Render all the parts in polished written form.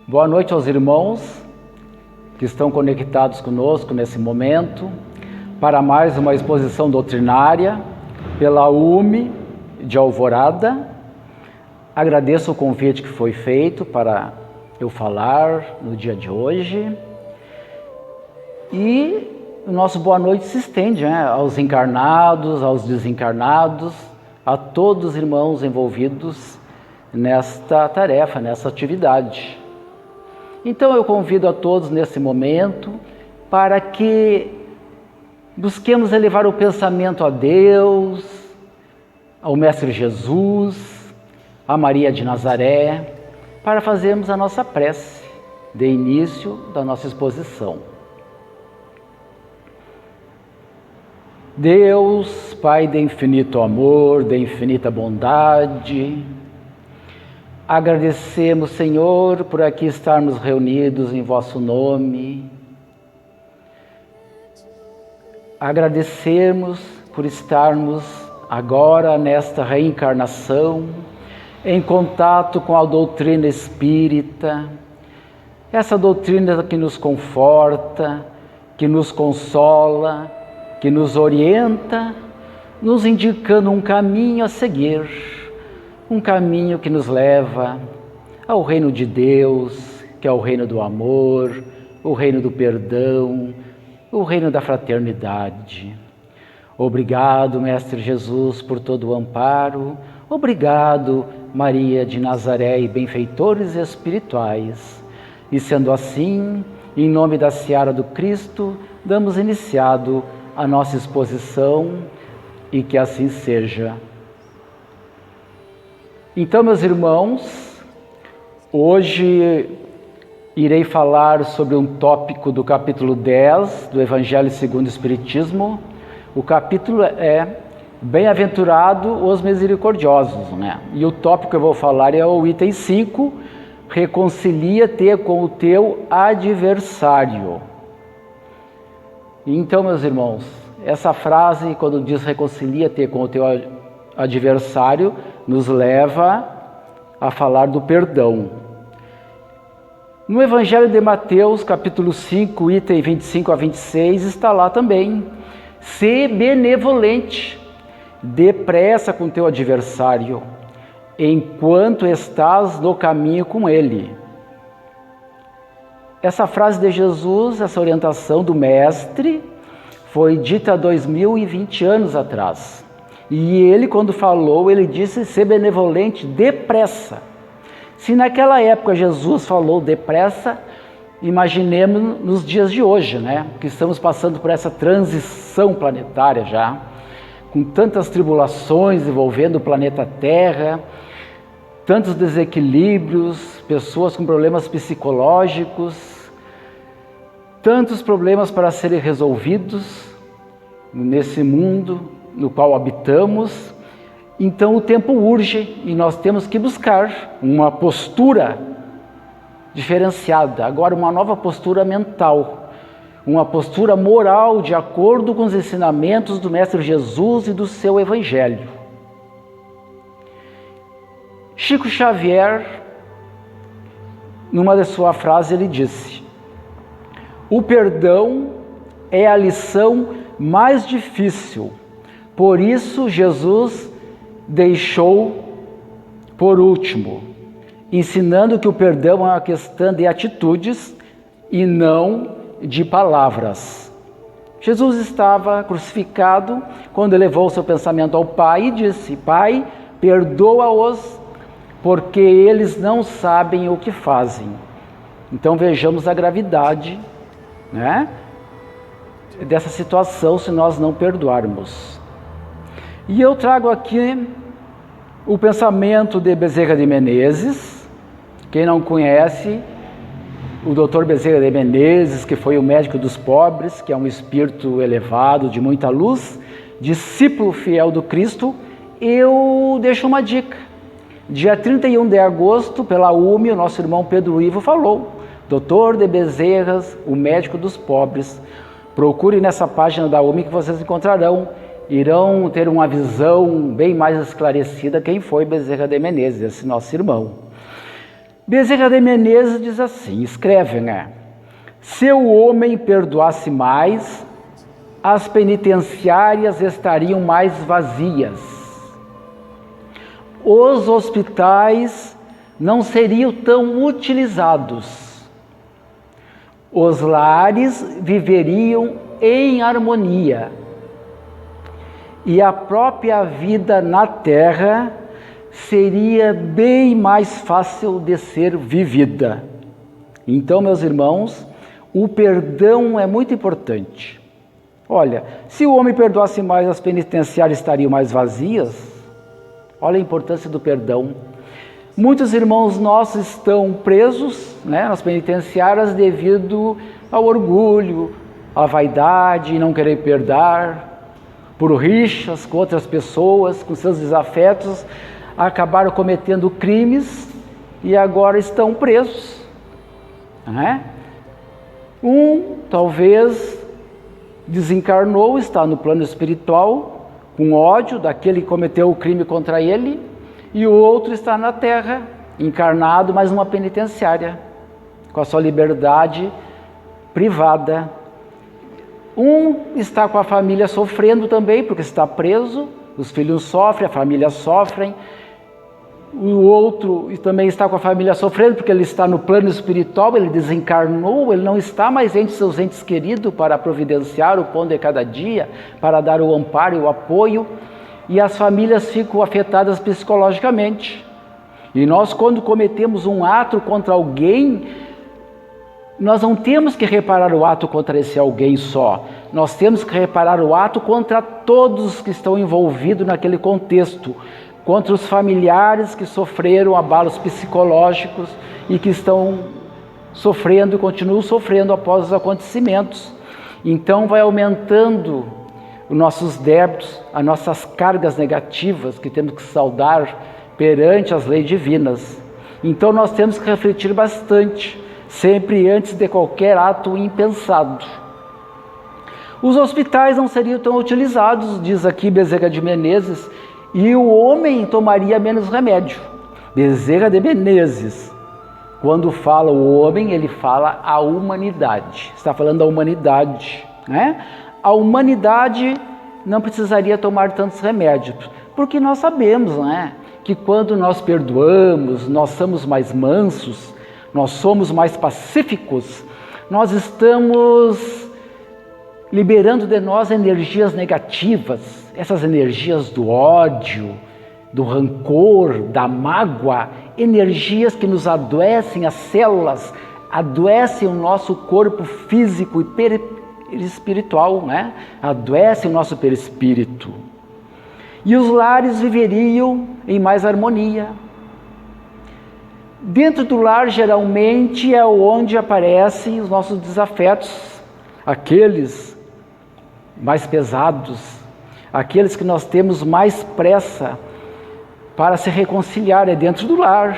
Boa noite aos irmãos que estão conectados conosco nesse momento para mais uma exposição doutrinária pela UME de Alvorada. Agradeço o convite que foi feito para eu falar no dia de hoje. E o nosso boa noite se estende aos encarnados, aos desencarnados, a todos os irmãos envolvidos nesta tarefa, nessa atividade. Então eu convido a todos nesse momento para que busquemos elevar o pensamento a Deus, ao Mestre Jesus, a Maria de Nazaré, para fazermos a nossa prece de início da nossa exposição. Deus, Pai de infinito amor, de infinita bondade, agradecemos, Senhor, por aqui estarmos reunidos em vosso nome. Agradecemos por estarmos agora nesta reencarnação, em contato com a doutrina espírita, essa doutrina que nos conforta, que nos consola, que nos orienta, nos indicando um caminho a seguir, um caminho que nos leva ao reino de Deus, que é o reino do amor, o reino do perdão, o reino da fraternidade. Obrigado, Mestre Jesus, por todo o amparo. Obrigado, Maria de Nazaré e benfeitores espirituais. E sendo assim, em nome da Seara do Cristo, damos iniciado a nossa exposição e que assim seja. Então, meus irmãos, hoje irei falar sobre um tópico do capítulo 10 do Evangelho segundo o Espiritismo. O capítulo é Bem-aventurado os misericordiosos, E o tópico que eu vou falar é o item 5, reconcilia-te com o teu adversário. Então, meus irmãos, essa frase, quando diz reconcilia-te com o teu adversário, nos leva a falar do perdão. No Evangelho de Mateus, capítulo 5, item 25 a 26, está lá também. Sê benevolente, depressa com teu adversário, enquanto estás no caminho com ele. Essa frase de Jesus, essa orientação do Mestre, foi dita há 2020 anos atrás. E ele, quando falou, ele disse ser benevolente depressa. Se naquela época Jesus falou depressa, imaginemos nos dias de hoje, que estamos passando por essa transição planetária já, com tantas tribulações envolvendo o planeta Terra, tantos desequilíbrios, pessoas com problemas psicológicos, tantos problemas para serem resolvidos nesse mundo no qual habitamos. Então o tempo urge e nós temos que buscar uma postura diferenciada, agora uma nova postura mental, uma postura moral de acordo com os ensinamentos do Mestre Jesus e do seu Evangelho. Chico Xavier, numa de suas frases, ele disse: o perdão é a lição mais difícil, por isso Jesus deixou por último, ensinando que o perdão é uma questão de atitudes e não de palavras. Jesus estava crucificado quando elevou seu pensamento ao Pai e disse: Pai, perdoa-os, porque eles não sabem o que fazem. Então vejamos a gravidade, dessa situação se nós não perdoarmos. E eu trago aqui o pensamento de Bezerra de Menezes. Quem não conhece, o Dr. Bezerra de Menezes, que foi o médico dos pobres, que é um espírito elevado, de muita luz, discípulo fiel do Cristo, eu deixo uma dica. Dia 31 de agosto, pela UME, o nosso irmão Pedro Ivo falou, Dr. de Bezerras, o médico dos pobres. Procure nessa página da UME que vocês encontrarão, irão ter uma visão bem mais esclarecida quem foi Bezerra de Menezes, esse nosso irmão. Bezerra de Menezes diz assim, escreve, né? Se o homem perdoasse mais, as penitenciárias estariam mais vazias. Os hospitais não seriam tão utilizados. Os lares viveriam em harmonia. E a própria vida na terra seria bem mais fácil de ser vivida. Então, meus irmãos, o perdão é muito importante. Olha, se o homem perdoasse mais, as penitenciárias estariam mais vazias. Olha a importância do perdão. Muitos irmãos nossos estão presos, nas penitenciárias devido ao orgulho, à vaidade, não querer perdoar, por rixas com outras pessoas, com seus desafetos, acabaram cometendo crimes e agora estão presos. Talvez desencarnou, está no plano espiritual, com ódio daquele que cometeu o crime contra ele, e o outro está na terra, encarnado, mas numa penitenciária, com a sua liberdade privada. Um está com a família sofrendo também, porque está preso, os filhos sofrem, a família sofre. O outro também está com a família sofrendo, porque ele está no plano espiritual, ele desencarnou, ele não está mais entre seus entes queridos para providenciar o pão de cada dia, para dar o amparo e o apoio, e as famílias ficam afetadas psicologicamente. E nós, quando cometemos um ato contra alguém, nós não temos que reparar o ato contra esse alguém só, nós temos que reparar o ato contra todos que estão envolvidos naquele contexto, contra os familiares que sofreram abalos psicológicos e que estão sofrendo e continuam sofrendo após os acontecimentos. Então vai aumentando os nossos débitos, as nossas cargas negativas que temos que saldar perante as leis divinas. Então nós temos que refletir bastante, sempre antes de qualquer ato impensado. Os hospitais não seriam tão utilizados, diz aqui Bezerra de Menezes, e o homem tomaria menos remédio. Bezerra de Menezes, quando fala o homem, ele fala a humanidade. Está falando da humanidade, A humanidade não precisaria tomar tantos remédios, porque nós sabemos, que quando nós perdoamos, nós somos mais mansos, nós somos mais pacíficos, nós estamos liberando de nós energias negativas, essas energias do ódio, do rancor, da mágoa, energias que nos adoecem as células, adoecem o nosso corpo físico e espiritual, adoecem o nosso perispírito. E os lares viveriam em mais harmonia. Dentro do lar, geralmente, é onde aparecem os nossos desafetos, aqueles mais pesados, aqueles que nós temos mais pressa para se reconciliar, é dentro do lar.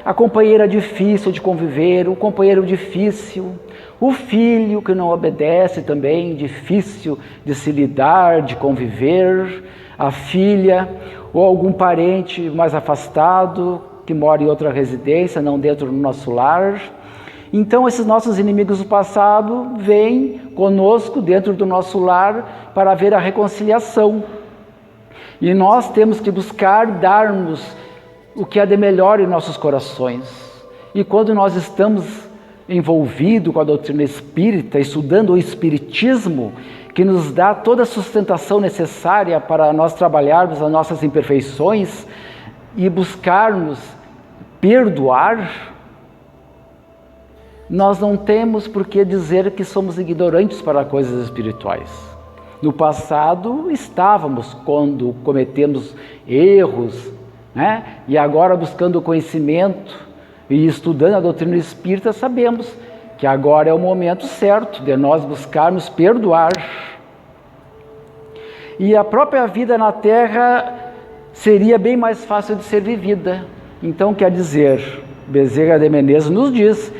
A companheira difícil de conviver, o companheiro difícil, o filho que não obedece também, difícil de se lidar, de conviver, a filha ou algum parente mais afastado que mora em outra residência, não dentro do nosso lar. Então esses nossos inimigos do passado vêm conosco dentro do nosso lar para ver a reconciliação. E nós temos que buscar darmos o que há de melhor em nossos corações. E quando nós estamos envolvidos com a doutrina espírita, estudando o espiritismo, que nos dá toda a sustentação necessária para nós trabalharmos as nossas imperfeições e buscarmos perdoar, nós não temos por que dizer que somos ignorantes para coisas espirituais. No passado estávamos quando cometemos erros, e agora buscando o conhecimento e estudando a doutrina espírita, sabemos que agora é o momento certo de nós buscarmos perdoar. E a própria vida na Terra seria bem mais fácil de ser vivida. Então, quer dizer, Bezerra de Menezes nos diz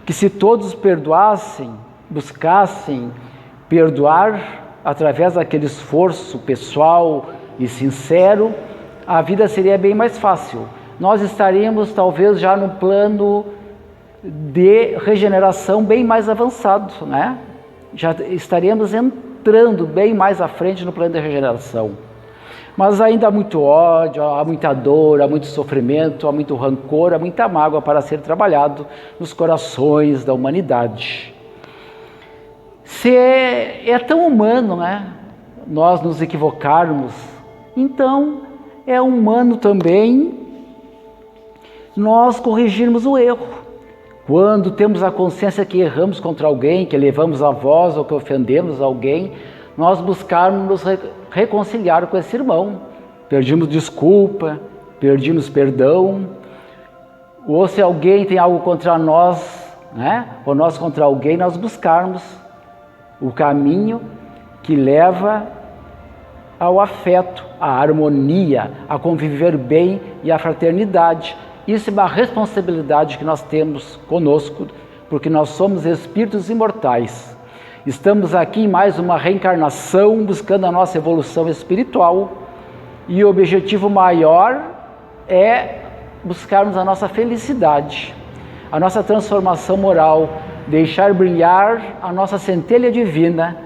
que se todos perdoassem, buscassem perdoar através daquele esforço pessoal e sincero, a vida seria bem mais fácil. nós estaríamos talvez já no plano de regeneração bem mais avançado, né? Já estaríamos entrando bem mais à frente no plano de regeneração. Mas ainda há muito ódio, há muita dor, há muito sofrimento, há muito rancor, há muita mágoa para ser trabalhado nos corações da humanidade. Se é tão humano, né, nós nos equivocarmos, então é humano também nós corrigirmos o erro. Quando temos a consciência que erramos contra alguém, que elevamos a voz ou que ofendemos alguém, nós buscarmos nos reconciliar com esse irmão. Pedimos desculpa, pedimos perdão, ou se alguém tem algo contra nós, né, ou nós contra alguém, nós buscarmos o caminho que leva ao afeto, à harmonia, a conviver bem e à fraternidade. Isso é uma responsabilidade que nós temos conosco, porque nós somos espíritos imortais. Estamos aqui em mais uma reencarnação, buscando a nossa evolução espiritual, e o objetivo maior é buscarmos a nossa felicidade, a nossa transformação moral, deixar brilhar a nossa centelha divina,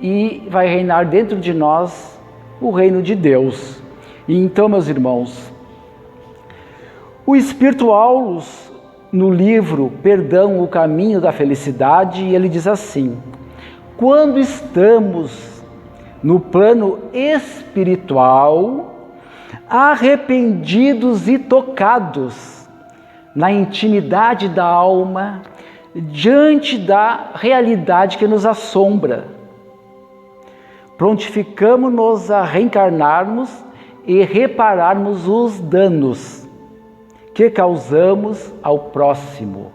e vai reinar dentro de nós o reino de Deus. E então, meus irmãos, o Espírito Aulus, no livro Perdão, o Caminho da Felicidade, ele diz assim: quando estamos no plano espiritual, arrependidos e tocados na intimidade da alma, diante da realidade que nos assombra, prontificamos-nos a reencarnarmos e repararmos os danos que causamos ao próximo.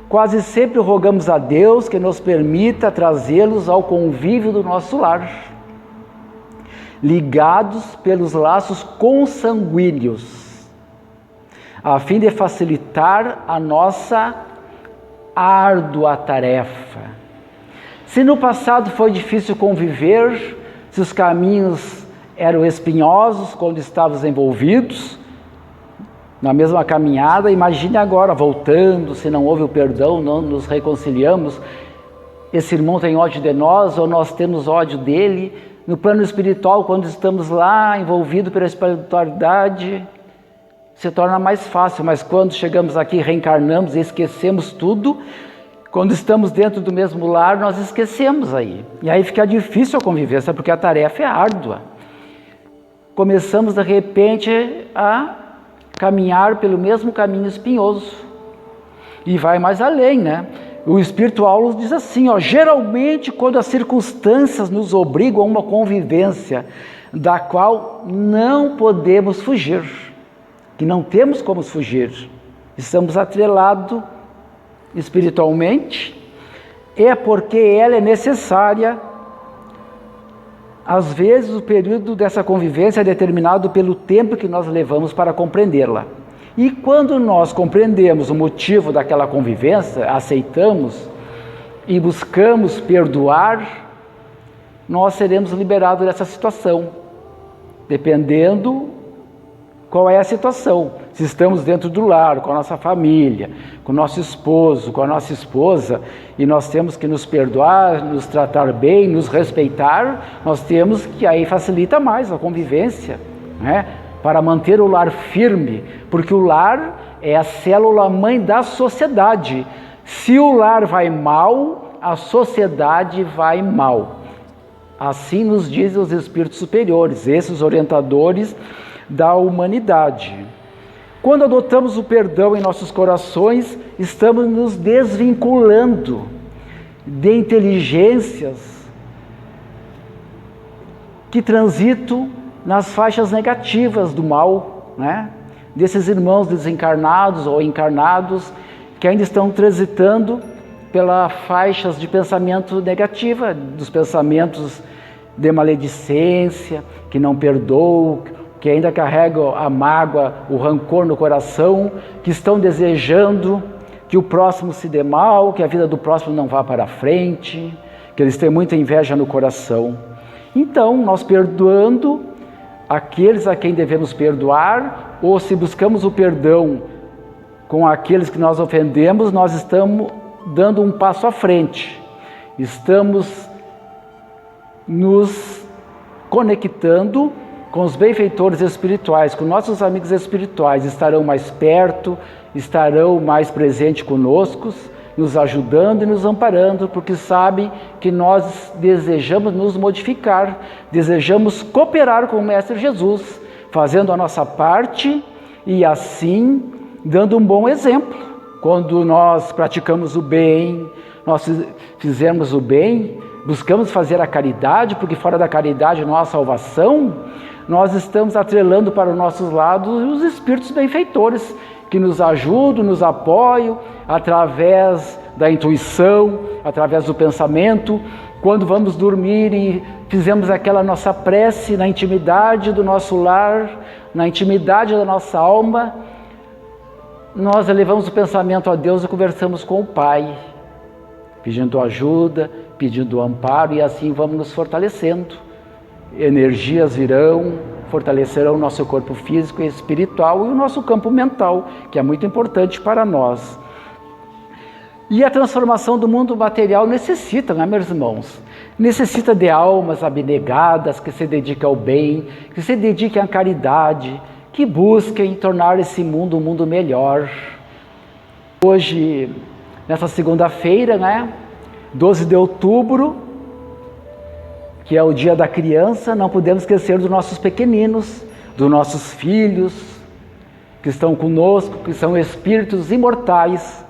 Quase sempre rogamos a Deus que nos permita trazê-los ao convívio do nosso lar, ligados pelos laços consanguíneos, a fim de facilitar a nossa árdua tarefa. Se no passado foi difícil conviver, se os caminhos eram espinhosos quando estávamos envolvidos na mesma caminhada, imagine agora, voltando, se não houve o perdão, não nos reconciliamos, esse irmão tem ódio de nós, ou nós temos ódio dele. No plano espiritual, quando estamos lá, envolvidos pela espiritualidade, se torna mais fácil, mas quando chegamos aqui, reencarnamos e esquecemos tudo, quando estamos dentro do mesmo lar, nós esquecemos aí. E aí fica difícil a convivência, porque a tarefa é árdua. Começamos, de repente, a caminhar pelo mesmo caminho espinhoso. E vai mais além, né? O Espírito Aulus diz assim, ó: geralmente quando as circunstâncias nos obrigam a uma convivência da qual não podemos fugir, que não temos como fugir, estamos atrelados espiritualmente, é porque ela é necessária. Às vezes o período dessa convivência é determinado pelo tempo que nós levamos para compreendê-la. E quando nós compreendemos o motivo daquela convivência, aceitamos e buscamos perdoar, nós seremos liberados dessa situação, dependendo qual é a situação. Se estamos dentro do lar, com a nossa família, com o nosso esposo, com a nossa esposa, e nós temos que nos perdoar, nos tratar bem, nos respeitar, nós temos que aí facilita mais a convivência, né? Para manter o lar firme, porque o lar é a célula mãe da sociedade. Se o lar vai mal, a sociedade vai mal. Assim nos dizem os espíritos superiores, esses orientadores da humanidade. Quando adotamos o perdão em nossos corações, estamos nos desvinculando de inteligências que transitam nas faixas negativas do mal, né? Desses irmãos desencarnados ou encarnados que ainda estão transitando pelas faixas de pensamento negativa, dos pensamentos de maledicência, que não perdoam, que ainda carregam a mágoa, o rancor no coração, que estão desejando que o próximo se dê mal, que a vida do próximo não vá para frente, que eles têm muita inveja no coração. Então, nós perdoando aqueles a quem devemos perdoar, ou se buscamos o perdão com aqueles que nós ofendemos, nós estamos dando um passo à frente. Estamos nos conectando com os benfeitores espirituais, com nossos amigos espirituais, estarão mais perto, estarão mais presentes conosco, nos ajudando e nos amparando, porque sabem que nós desejamos nos modificar, desejamos cooperar com o Mestre Jesus, fazendo a nossa parte e assim dando um bom exemplo. Quando nós praticamos o bem, nós fizemos o bem, buscamos fazer a caridade, porque fora da caridade não há salvação, nós estamos atrelando para os nossos lados os espíritos benfeitores, que nos ajudam, nos apoiam, através da intuição, através do pensamento. Quando vamos dormir e fizemos aquela nossa prece na intimidade do nosso lar, na intimidade da nossa alma, nós elevamos o pensamento a Deus e conversamos com o Pai, pedindo ajuda, pedindo amparo, e assim vamos nos fortalecendo. Energias virão, fortalecerão o nosso corpo físico e espiritual e o nosso campo mental, que é muito importante para nós. E a transformação do mundo material necessita, né, meus irmãos? Necessita de almas abnegadas, que se dediquem ao bem, que se dediquem à caridade, que busquem tornar esse mundo um mundo melhor. Hoje, nessa segunda-feira, né, 12 de outubro, que é o dia da criança, não podemos esquecer dos nossos pequeninos, dos nossos filhos, que estão conosco, que são espíritos imortais,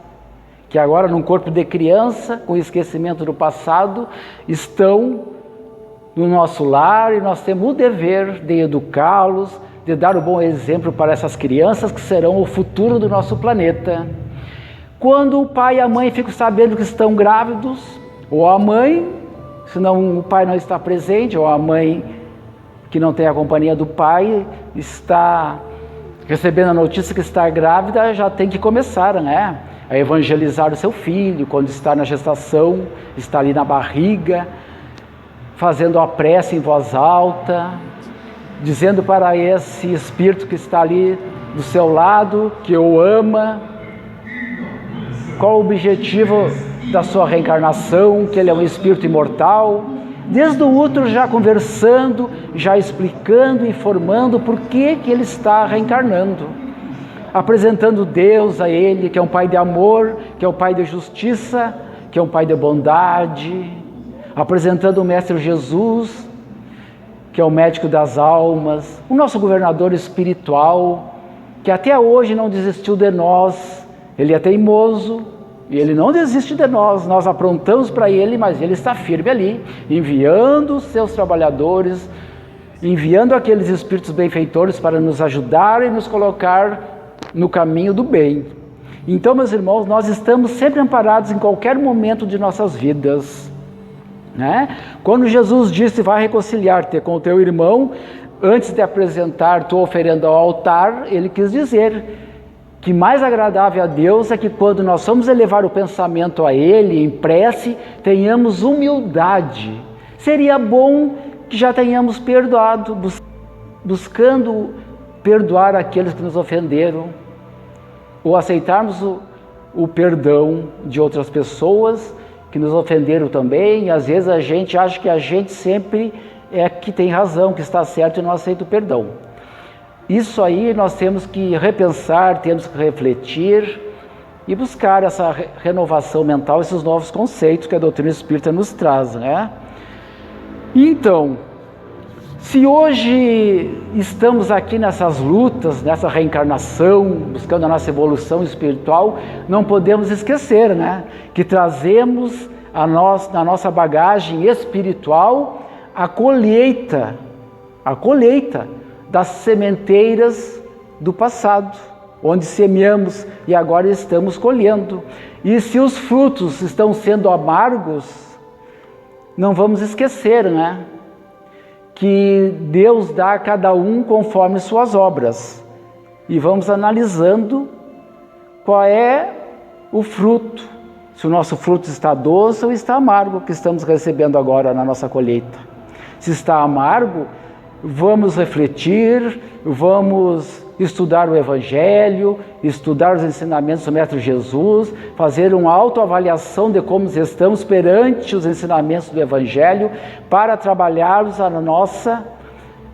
que agora num corpo de criança, com esquecimento do passado, estão no nosso lar, e nós temos o dever de educá-los, de dar o bom exemplo para essas crianças que serão o futuro do nosso planeta. Quando o pai e a mãe ficam sabendo que estão grávidos, ou a mãe, se não, o pai não está presente, ou a mãe que não tem a companhia do pai, está recebendo a notícia que está grávida, já tem que começar, né, a evangelizar o seu filho, quando está na gestação, está ali na barriga, fazendo a prece em voz alta, dizendo para esse espírito que está ali do seu lado, que o ama, qual o objetivo da sua reencarnação, que ele é um espírito imortal, desde o útero já conversando, já explicando, informando por que ele está reencarnando, apresentando Deus a ele, que é um Pai de amor, que é um Pai de justiça, que é um Pai de bondade, apresentando o Mestre Jesus, que é o médico das almas, o nosso governador espiritual, que até hoje não desistiu de nós. Ele é teimoso e ele não desiste de nós. Nós aprontamos para ele, mas ele está firme ali, enviando os seus trabalhadores, enviando aqueles espíritos benfeitores para nos ajudar e nos colocar no caminho do bem. Então, meus irmãos, nós estamos sempre amparados em qualquer momento de nossas vidas, né? Quando Jesus disse: vai reconciliar-te com o teu irmão, antes de apresentar tua oferenda ao altar, ele quis dizer que mais agradável a Deus é que quando nós vamos elevar o pensamento a Ele, em prece, tenhamos humildade. Seria bom que já tenhamos perdoado, buscando perdoar aqueles que nos ofenderam, ou aceitarmos o perdão de outras pessoas que nos ofenderam também. E às vezes a gente acha que a gente sempre é que tem razão, que está certo, e não aceita o perdão. Isso aí nós temos que repensar, temos que refletir e buscar essa renovação mental, esses novos conceitos que a doutrina espírita nos traz, né? Então, se hoje estamos aqui nessas lutas, nessa reencarnação, buscando a nossa evolução espiritual, não podemos esquecer, né, que trazemos na nossa bagagem espiritual a colheita das sementeiras do passado, onde semeamos e agora estamos colhendo. E se os frutos estão sendo amargos, não vamos esquecer, né, que Deus dá a cada um conforme suas obras. E vamos analisando qual é o fruto, se o nosso fruto está doce ou está amargo, que estamos recebendo agora na nossa colheita. Se está amargo, vamos refletir, vamos estudar o Evangelho, estudar os ensinamentos do Mestre Jesus, fazer uma autoavaliação de como estamos perante os ensinamentos do Evangelho, para trabalharmos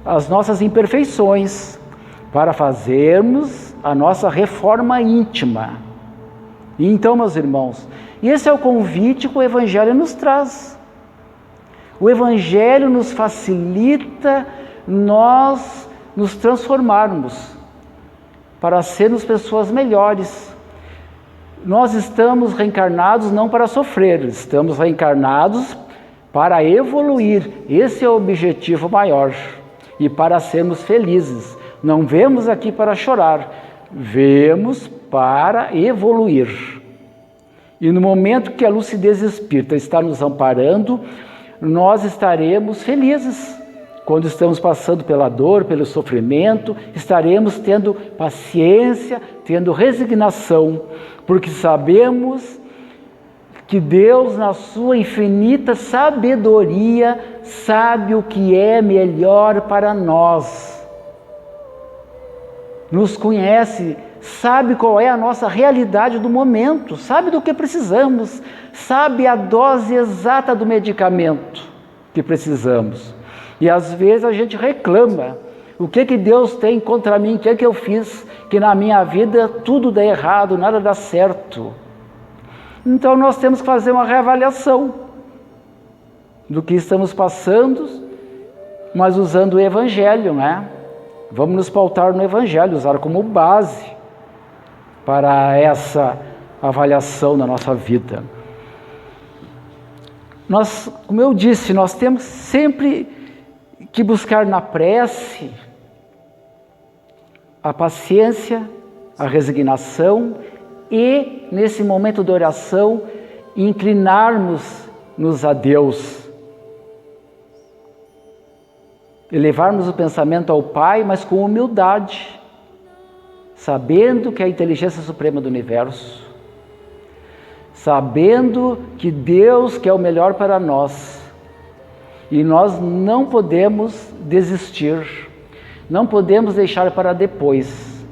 as nossas imperfeições, para fazermos a nossa reforma íntima. E então, meus irmãos, esse é o convite que o Evangelho nos traz. O Evangelho nos facilita nós nos transformarmos para sermos pessoas melhores. Nós estamos reencarnados não para sofrer, estamos reencarnados para evoluir. Esse é o objetivo maior. E para sermos felizes. Não vemos aqui para chorar, vemos para evoluir. E no momento que a lucidez espírita está nos amparando, nós estaremos felizes. Quando estamos passando pela dor, pelo sofrimento, estaremos tendo paciência, tendo resignação, porque sabemos que Deus, na sua infinita sabedoria, sabe o que é melhor para nós. Nos conhece, sabe qual é a nossa realidade do momento, sabe do que precisamos, sabe a dose exata do medicamento que precisamos. E às vezes a gente reclama, o que Deus tem contra mim, o que eu fiz, que na minha vida tudo dá errado, nada dá certo. Então nós temos que fazer uma reavaliação do que estamos passando, mas usando o Evangelho, né? Vamos nos pautar no Evangelho, usar como base para essa avaliação da nossa vida. Nós, como eu disse, nós temos sempre que buscar na prece a paciência, a resignação e, nesse momento de oração, inclinarmos-nos a Deus. Elevarmos o pensamento ao Pai, mas com humildade, sabendo que é a inteligência suprema do universo, sabendo que Deus quer o melhor para nós. E nós não podemos desistir, não podemos deixar para depois,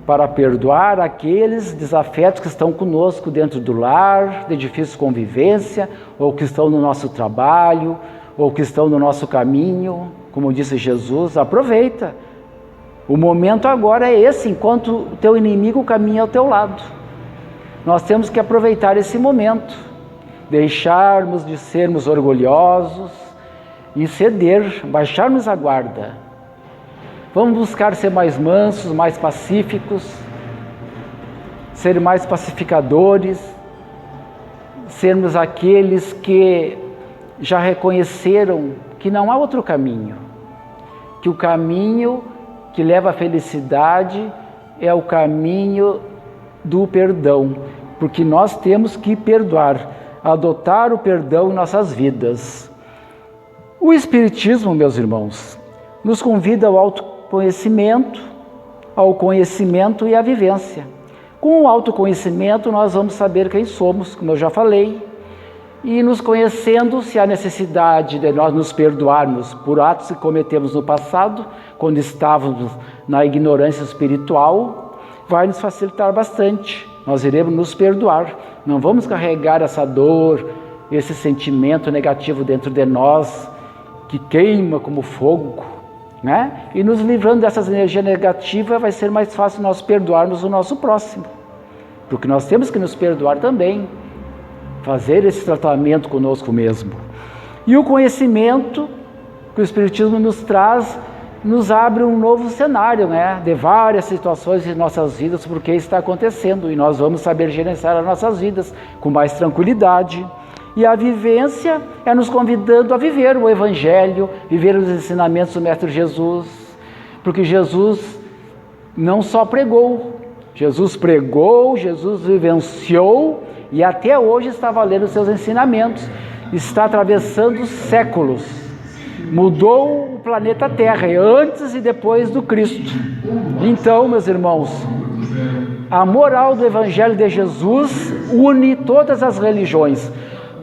para perdoar aqueles desafetos que estão conosco dentro do lar, de difícil convivência, ou que estão no nosso trabalho, ou que estão no nosso caminho. Como disse Jesus, aproveita. O momento agora é esse, enquanto o teu inimigo caminha ao teu lado. Nós temos que aproveitar esse momento. Deixarmos de sermos orgulhosos e ceder, baixarmos a guarda. Vamos buscar ser mais mansos, mais pacíficos, ser mais pacificadores, sermos aqueles que já reconheceram que não há outro caminho, que o caminho que leva à felicidade é o caminho do perdão, porque nós temos que perdoar, adotar o perdão em nossas vidas. O Espiritismo, meus irmãos, nos convida ao autoconhecimento, ao conhecimento e à vivência. Com o autoconhecimento nós vamos saber quem somos, como eu já falei, e nos conhecendo, se há necessidade de nós nos perdoarmos por atos que cometemos no passado, quando estávamos na ignorância espiritual, vai nos facilitar bastante. Nós iremos nos perdoar, não vamos carregar essa dor, esse sentimento negativo dentro de nós, que queima como fogo, né? E nos livrando dessas energias negativas, vai ser mais fácil nós perdoarmos o nosso próximo, porque nós temos que nos perdoar também, fazer esse tratamento conosco mesmo. E o conhecimento que o Espiritismo nos traz, nos abre um novo cenário, né? De várias situações em nossas vidas, porque está acontecendo, e nós vamos saber gerenciar as nossas vidas com mais tranquilidade. E a vivência é nos convidando a viver o Evangelho, viver os ensinamentos do Mestre Jesus, porque Jesus não só pregou, Jesus pregou, Jesus vivenciou, e até hoje está valendo os seus ensinamentos, está atravessando séculos, mudou o planeta Terra, antes e depois do Cristo. Então, meus irmãos, a moral do Evangelho de Jesus une todas as religiões.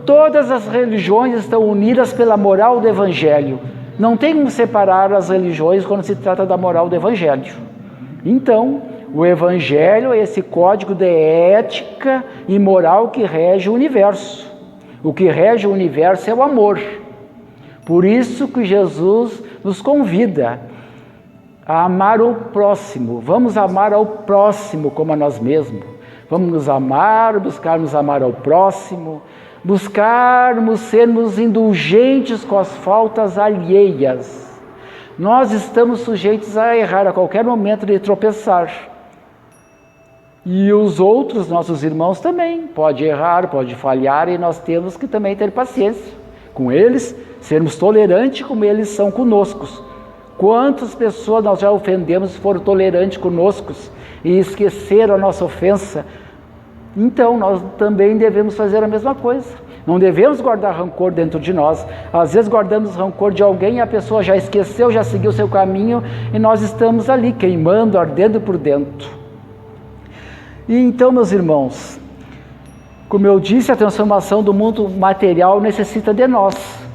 Todas as religiões estão unidas pela moral do Evangelho. Não tem como separar as religiões quando se trata da moral do Evangelho. Então, o Evangelho é esse código de ética e moral que rege o universo. O que rege o universo é o amor. Por isso que Jesus nos convida a amar o próximo. Vamos amar ao próximo como a nós mesmos. Vamos nos amar, buscarmos amar ao próximo, buscarmos sermos indulgentes com as faltas alheias. Nós estamos sujeitos a errar a qualquer momento de tropeçar. E os outros, nossos irmãos também, pode errar, pode falhar, e nós temos que também ter paciência com eles, sermos tolerantes como eles são conosco. Quantas pessoas nós já ofendemos e foram tolerantes conosco e esqueceram a nossa ofensa? Então, nós também devemos fazer a mesma coisa. Não devemos guardar rancor dentro de nós. Às vezes guardamos rancor de alguém e a pessoa já esqueceu, já seguiu seu caminho e nós estamos ali queimando, ardendo por dentro. E então, meus irmãos, como eu disse, a transformação do mundo material necessita de nós.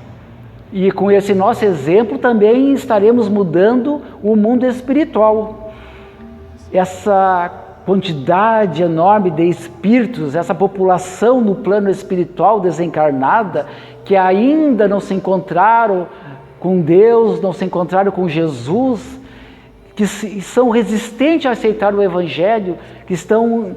E com esse nosso exemplo também estaremos mudando o mundo espiritual. Essa quantidade enorme de espíritos, essa população no plano espiritual desencarnada, que ainda não se encontraram com Deus, não se encontraram com Jesus, que são resistentes a aceitar o Evangelho, que estão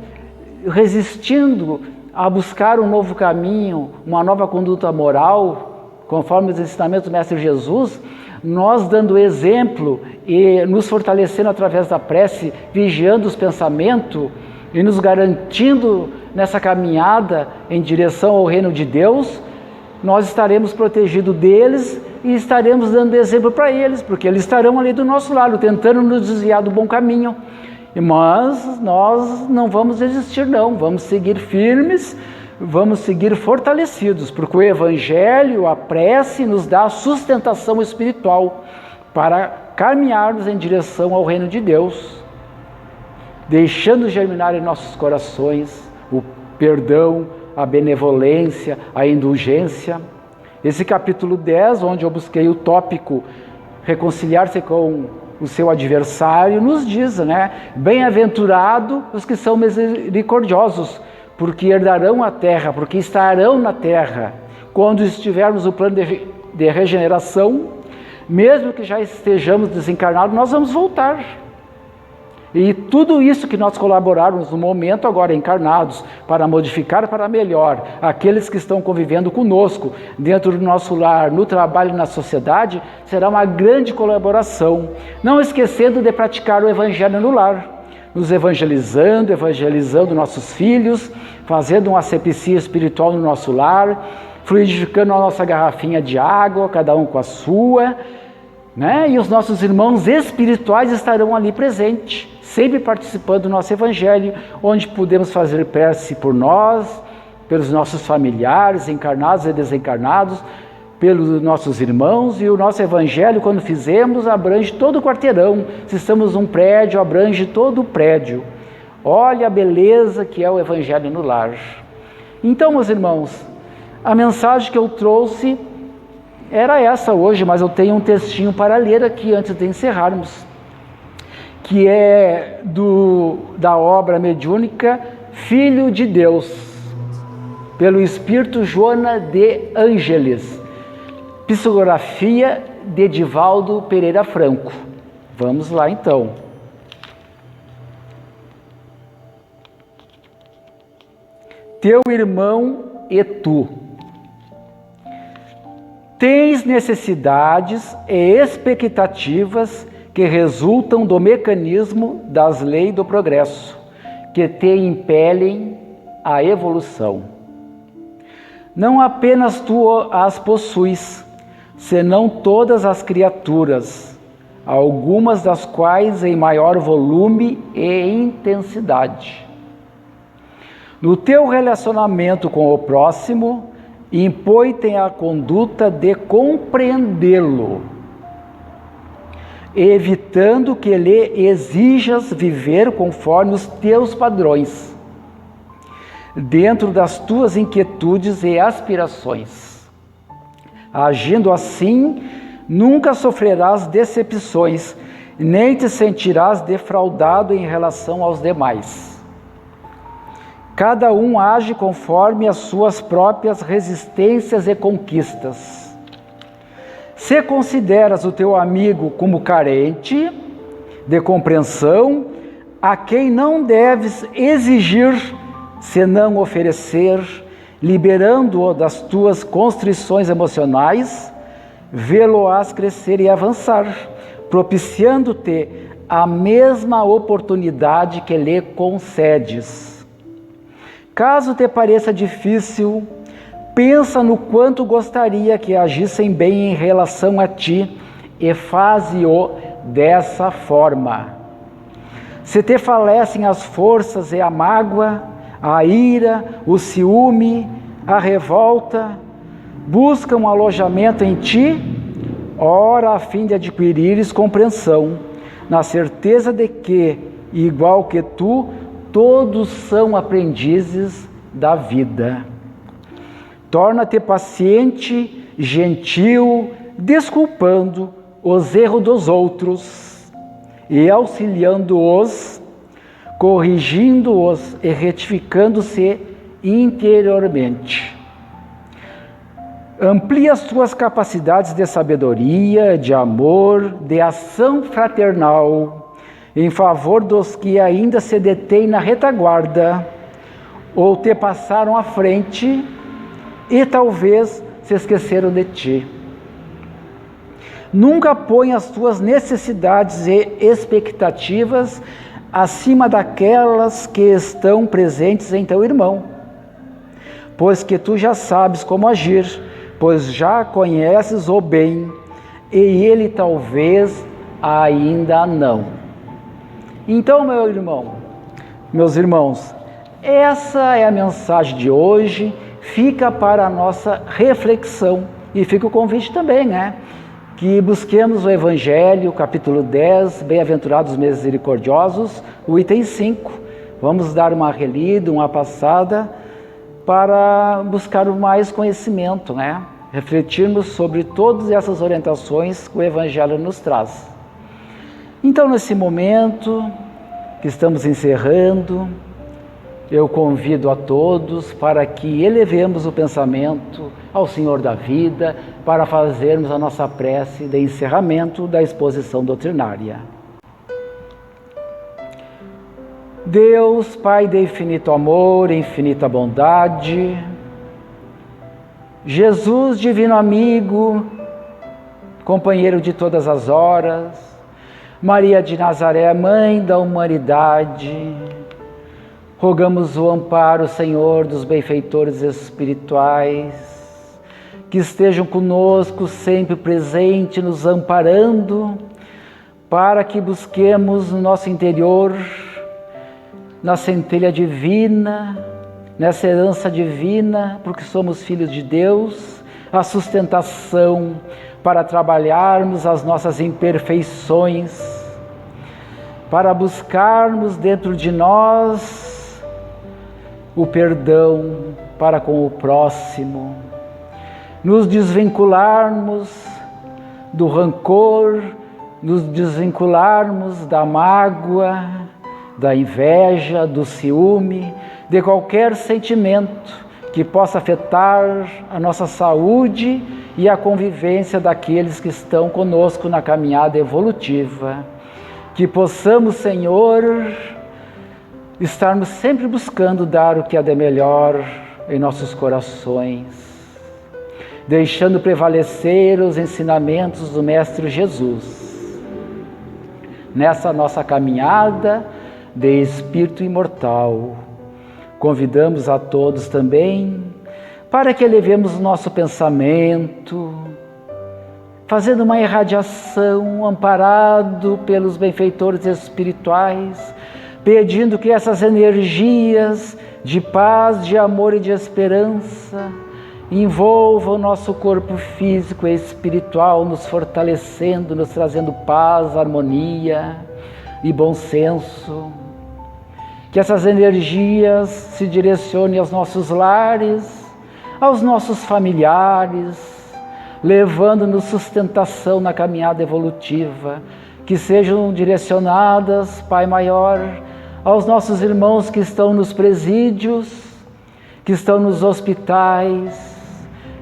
resistindo a buscar um novo caminho, uma nova conduta moral, conforme os ensinamentos do Mestre Jesus, nós dando exemplo e nos fortalecendo através da prece, vigiando os pensamentos e nos garantindo nessa caminhada em direção ao reino de Deus, nós estaremos protegidos deles e estaremos dando exemplo para eles, porque eles estarão ali do nosso lado, tentando nos desviar do bom caminho. Mas nós não vamos desistir não, vamos seguir firmes, vamos seguir fortalecidos, porque o Evangelho, a prece, nos dá a sustentação espiritual para caminharmos em direção ao reino de Deus, deixando germinar em nossos corações o perdão, a benevolência, a indulgência. Esse capítulo 10, onde eu busquei o tópico reconciliar-se com o seu adversário, nos diz, bem-aventurado os que são misericordiosos, porque herdarão a terra, porque estarão na terra. Quando estivermos no plano de regeneração, mesmo que já estejamos desencarnados, nós vamos voltar. E tudo isso que nós colaborarmos no momento agora encarnados, para modificar para melhor aqueles que estão convivendo conosco, dentro do nosso lar, no trabalho e na sociedade, será uma grande colaboração. Não esquecendo de praticar o Evangelho no lar, nos evangelizando nossos filhos, fazendo uma asepsia espiritual no nosso lar, fluidificando a nossa garrafinha de água, cada um com a sua, e os nossos irmãos espirituais estarão ali presentes, sempre participando do nosso Evangelho, onde podemos fazer prece por nós, pelos nossos familiares, encarnados e desencarnados, pelos nossos irmãos, e o nosso Evangelho, quando fizemos, abrange todo o quarteirão. Se estamos num prédio, abrange todo o prédio. Olha a beleza que é o Evangelho no lar. Então, meus irmãos, a mensagem que eu trouxe era essa hoje, mas eu tenho um textinho para ler aqui antes de encerrarmos, que é da obra mediúnica Filho de Deus, pelo Espírito Joana de Ângeles, psicografia de Edivaldo Pereira Franco. Vamos lá então. Teu irmão e tu tens necessidades e expectativas que resultam do mecanismo das leis do progresso, que te impelem à evolução. Não apenas tu as possuis, senão todas as criaturas, algumas das quais em maior volume e intensidade. No teu relacionamento com o próximo, impõe-te a conduta de compreendê-lo, evitando que lhe exijas viver conforme os teus padrões, dentro das tuas inquietudes e aspirações. Agindo assim, Nunca sofrerás decepções, nem te sentirás defraudado em relação aos demais. Cada um age conforme as suas próprias resistências e conquistas. Se consideras o teu amigo como carente de compreensão, a quem não deves exigir, senão oferecer, liberando-o das tuas constrições emocionais, vê-lo-ás crescer e avançar, propiciando-te a mesma oportunidade que lhe concedes. Caso te pareça difícil, pensa no quanto gostaria que agissem bem em relação a ti e faze-o dessa forma. Se te falecem as forças e a mágoa, a ira, o ciúme, a revolta, buscam um alojamento em ti, ora a fim de adquirires compreensão, na certeza de que, igual que tu, todos são aprendizes da vida. Torna-te paciente, gentil, desculpando os erros dos outros e auxiliando-os, corrigindo-os e retificando-se interiormente. Amplia as tuas capacidades de sabedoria, de amor, de ação fraternal, em favor dos que ainda se detêm na retaguarda, ou te passaram à frente e talvez se esqueceram de ti. Nunca põe as tuas necessidades e expectativas acima daquelas que estão presentes em teu irmão, pois que tu já sabes como agir, pois já conheces o bem, e ele talvez ainda não. Então, meus irmãos, essa é a mensagem de hoje, fica para a nossa reflexão, e fica o convite também, que busquemos o Evangelho, capítulo 10, Bem-aventurados os misericordiosos, o item 5. Vamos dar uma relida, uma passada, para buscar mais conhecimento, refletirmos sobre todas essas orientações que o Evangelho nos traz. Então, nesse momento que estamos encerrando, eu convido a todos para que elevemos o pensamento ao Senhor da vida, para fazermos a nossa prece de encerramento da exposição doutrinária. Deus, Pai de infinito amor, infinita bondade, Jesus, divino amigo, companheiro de todas as horas, Maria de Nazaré, Mãe da humanidade, rogamos o amparo, Senhor, dos benfeitores espirituais, que estejam conosco sempre presente, nos amparando, para que busquemos no nosso interior, na centelha divina, nessa herança divina, porque somos filhos de Deus, a sustentação para trabalharmos as nossas imperfeições, para buscarmos dentro de nós o perdão para com o próximo, nos desvincularmos do rancor, nos desvincularmos da mágoa, da inveja, do ciúme, de qualquer sentimento que possa afetar a nossa saúde e a convivência daqueles que estão conosco na caminhada evolutiva. Que possamos, Senhor, estarmos sempre buscando dar o que há de melhor em nossos corações, deixando prevalecer os ensinamentos do Mestre Jesus. Nessa nossa caminhada de espírito imortal, convidamos a todos também para que elevemos o nosso pensamento, fazendo uma irradiação, amparado pelos benfeitores espirituais, pedindo que essas energias de paz, de amor e de esperança envolvam o nosso corpo físico e espiritual, nos fortalecendo, nos trazendo paz, harmonia e bom senso. Que essas energias se direcionem aos nossos lares, aos nossos familiares, levando-nos sustentação na caminhada evolutiva, que sejam direcionadas, Pai Maior, aos nossos irmãos que estão nos presídios, que estão nos hospitais,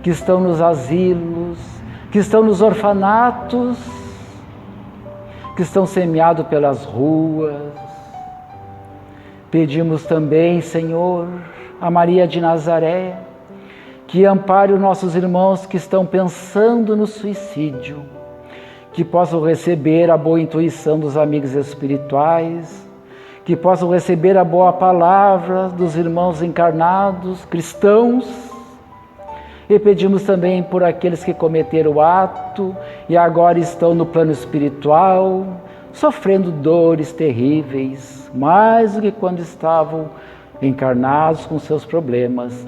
que estão nos asilos, que estão nos orfanatos, que estão semeados pelas ruas. Pedimos também, Senhor, a Maria de Nazaré, que ampare os nossos irmãos que estão pensando no suicídio, que possam receber a boa intuição dos amigos espirituais, que possam receber a boa palavra dos irmãos encarnados, cristãos, e pedimos também por aqueles que cometeram o ato e agora estão no plano espiritual, sofrendo dores terríveis, mais do que quando estavam encarnados com seus problemas.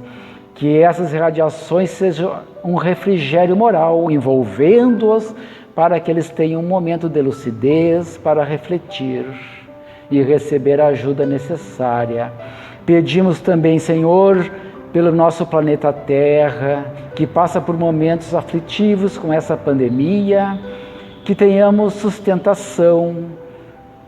Que essas irradiações sejam um refrigério moral, envolvendo-os para que eles tenham um momento de lucidez para refletir e receber a ajuda necessária. Pedimos também, Senhor, pelo nosso planeta Terra, que passa por momentos aflitivos com essa pandemia, que tenhamos sustentação,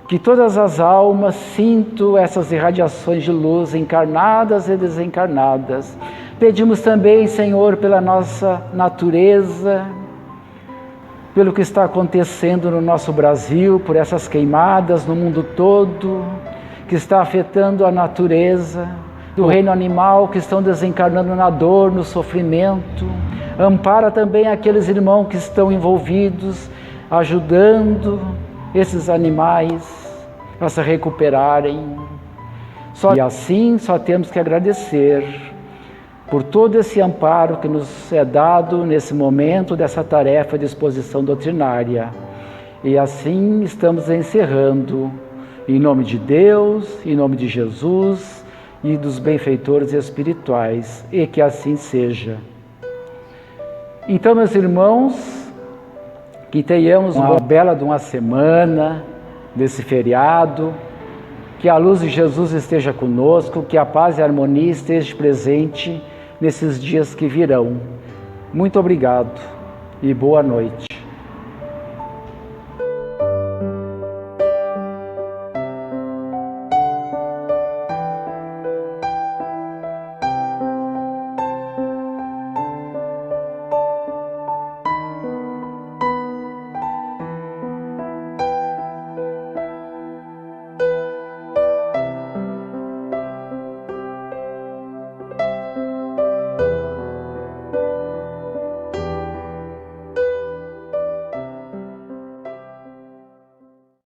que todas as almas sintam essas irradiações de luz encarnadas e desencarnadas. Pedimos também, Senhor, pela nossa natureza, pelo que está acontecendo no nosso Brasil, por essas queimadas no mundo todo, que está afetando a natureza, do reino animal, que estão desencarnando na dor, no sofrimento. Ampara também aqueles irmãos que estão envolvidos, ajudando esses animais a se recuperarem. E assim só temos que agradecer por todo esse amparo que nos é dado nesse momento dessa tarefa de exposição doutrinária. E assim estamos encerrando, em nome de Deus, em nome de Jesus e dos benfeitores espirituais, e que assim seja. Então, meus irmãos, que tenhamos uma bela de uma semana, desse feriado, que a luz de Jesus esteja conosco, que a paz e a harmonia estejam presente nesses dias que virão. Muito obrigado e boa noite.